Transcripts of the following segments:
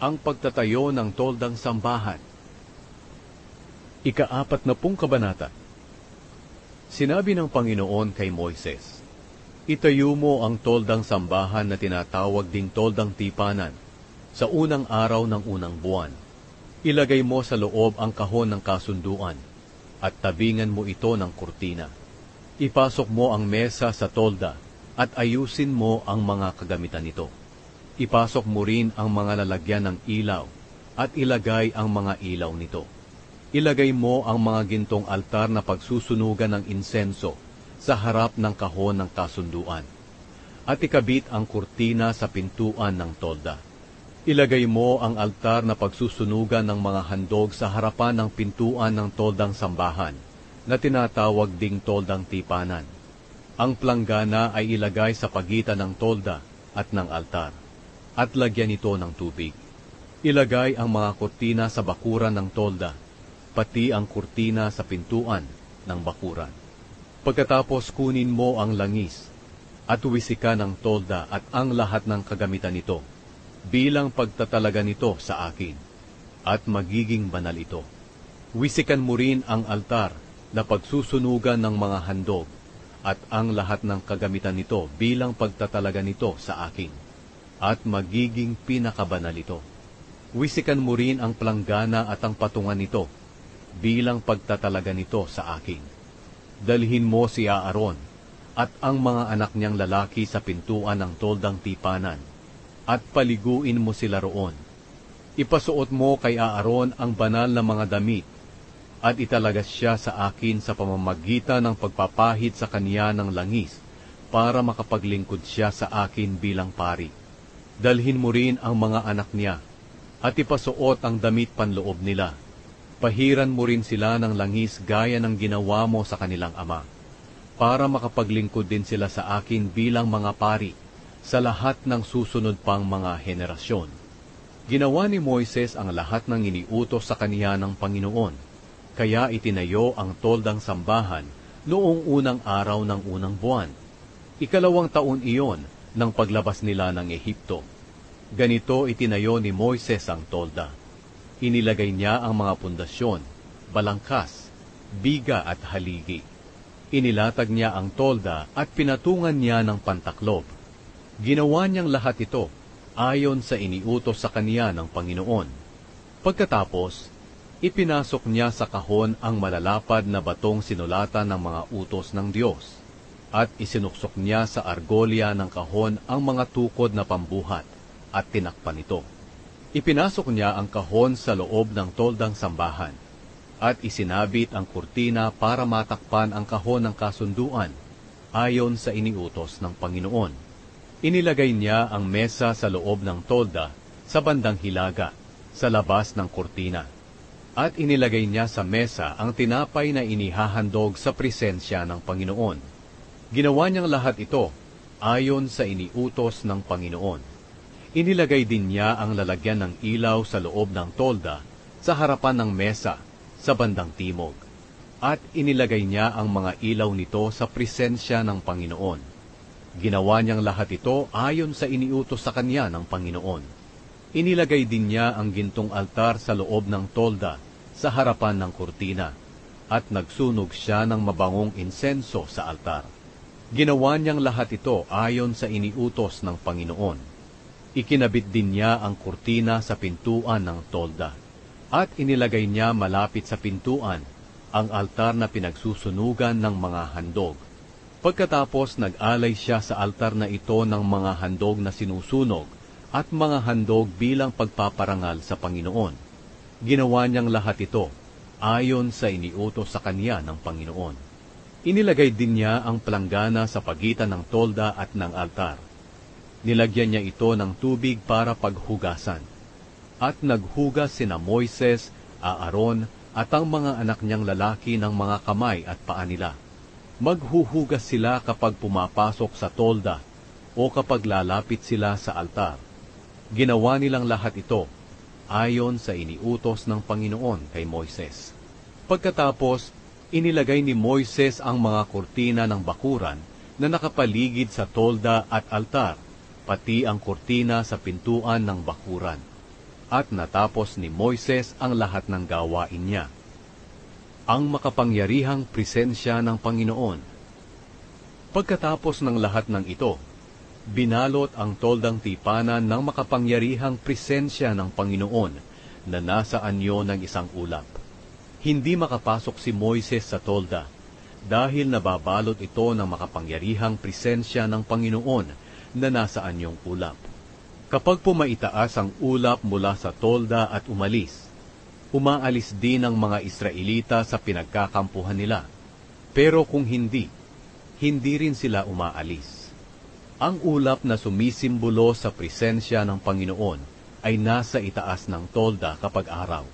Ang pagtatayo ng toldang sambahan. Ika-40 kabanata. Sinabi ng Panginoon kay Moises, "Itayo mo ang toldang sambahan na tinatawag ding toldang tipanan sa unang araw ng unang buwan. Ilagay mo sa loob ang kahon ng kasunduan at tabingan mo ito ng kurtina. Ipasok mo ang mesa sa tolda at ayusin mo ang mga kagamitan nito. Ipasok mo rin ang mga lalagyan ng ilaw at ilagay ang mga ilaw nito. Ilagay mo ang mga gintong altar na pagsusunugan ng insenso sa harap ng kahon ng kasunduan. At ikabit ang kurtina sa pintuan ng tolda. Ilagay mo ang altar na pagsusunugan ng mga handog sa harapan ng pintuan ng toldang sambahan na tinatawag ding toldang tipanan. Ang planggana ay ilagay sa pagitan ng tolda at ng altar, at lagyan ito ng tubig. Ilagay ang mga kurtina sa bakuran ng tolda, pati ang kurtina sa pintuan ng bakuran. Pagkatapos kunin mo ang langis, at wisikan ng tolda at ang lahat ng kagamitan nito, bilang pagtatalaga nito sa akin, at magiging banal ito. Wisikan mo rin ang altar na pagsusunugan ng mga handog, at ang lahat ng kagamitan nito bilang pagtatalaga nito sa akin, at magiging pinakabanal ito. Wisikan mo rin ang planggana at ang patungan nito, bilang pagtatalaga nito sa akin. Dalhin mo si Aaron at ang mga anak niyang lalaki sa pintuan ng toldang tipanan, at paliguin mo sila roon. Ipasuot mo kay Aaron ang banal na mga damit, at italagas siya sa akin sa pamamagitan ng pagpapahid sa kaniya ng langis, para makapaglingkod siya sa akin bilang pari. Dalhin mo rin ang mga anak niya, at ipasuot ang damit panloob nila. Pahiran mo rin sila ng langis gaya ng ginawa mo sa kanilang ama, para makapaglingkod din sila sa akin bilang mga pari sa lahat ng susunod pang mga henerasyon. Ginawa ni Moises ang lahat ng iniutos sa kaniya ng Panginoon, kaya itinayo ang toldang sambahan noong unang araw ng unang buwan. 2 taon iyon ng paglabas nila ng Ehipto. Ganito itinayo ni Moises ang tolda. Inilagay niya ang mga pundasyon, balangkas, biga at haligi. Inilatag niya ang tolda at pinatungan niya ng pantaklob. Ginawa niyang lahat ito ayon sa iniutos sa kaniya ng Panginoon. Pagkatapos, ipinasok niya sa kahon ang malalapad na batong sinulatan ng mga utos ng Diyos, at isinuksok niya sa argolya ng kahon ang mga tukod na pambuhat, at tinakpan ito. Ipinasok niya ang kahon sa loob ng toldang sambahan, at isinabit ang kurtina para matakpan ang kahon ng kasunduan, ayon sa iniutos ng Panginoon. Inilagay niya ang mesa sa loob ng tolda sa bandang hilaga, sa labas ng kurtina. At inilagay niya sa mesa ang tinapay na inihahandog sa presensya ng Panginoon. Ginawa niyang lahat ito ayon sa iniutos ng Panginoon. Inilagay din niya ang lalagyan ng ilaw sa loob ng tolda sa harapan ng mesa sa bandang timog. At inilagay niya ang mga ilaw nito sa presensya ng Panginoon. Ginawa niyang lahat ito ayon sa iniutos sa kanya ng Panginoon. Inilagay din niya ang gintong altar sa loob ng tolda sa harapan ng kurtina, at nagsunog siya ng mabangong insenso sa altar. Ginawa niyang lahat ito ayon sa iniutos ng Panginoon. Ikinabit din niya ang kurtina sa pintuan ng tolda, at inilagay niya malapit sa pintuan ang altar na pinagsusunugan ng mga handog. Pagkatapos nag-alay siya sa altar na ito ng mga handog na sinusunog at mga handog bilang pagpaparangal sa Panginoon. Ginawa niyang lahat ito ayon sa iniutos sa kanya ng Panginoon. Inilagay din niya ang planggana sa pagitan ng tolda at ng altar. Nilagyan niya ito ng tubig para paghugasan. At naghugas sina Moises, Aaron, at ang mga anak niyang lalaki ng mga kamay at paa nila. Maghuhugas sila kapag pumapasok sa tolda o kapag lalapit sila sa altar. Ginawa nilang lahat ito ayon sa iniutos ng Panginoon kay Moises. Pagkatapos, inilagay ni Moises ang mga kurtina ng bakuran na nakapaligid sa tolda at altar, pati ang kurtina sa pintuan ng bakuran. at natapos ni Moises ang lahat ng gawain niya. Ang makapangyarihang presensya ng Panginoon. Pagkatapos ng lahat ng ito, binalot ang toldang tipanan ng makapangyarihang presensya ng Panginoon na nasa anyo ng isang ulap. Hindi makapasok si Moises sa tolda dahil nababalot ito ng makapangyarihang presensya ng Panginoon na nasa anyong ulap. Kapag pumaitaas ang ulap mula sa tolda at umalis, umaalis din ang mga Israelita sa pinagkakampuhan nila. Pero kung hindi rin sila umaalis. Ang ulap na sumisimbolo sa presensya ng Panginoon ay nasa itaas ng tolda kapag araw,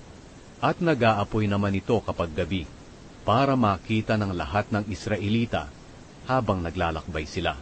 at nag-aapoy naman ito kapag gabi, para makita ng lahat ng Israelita habang naglalakbay sila.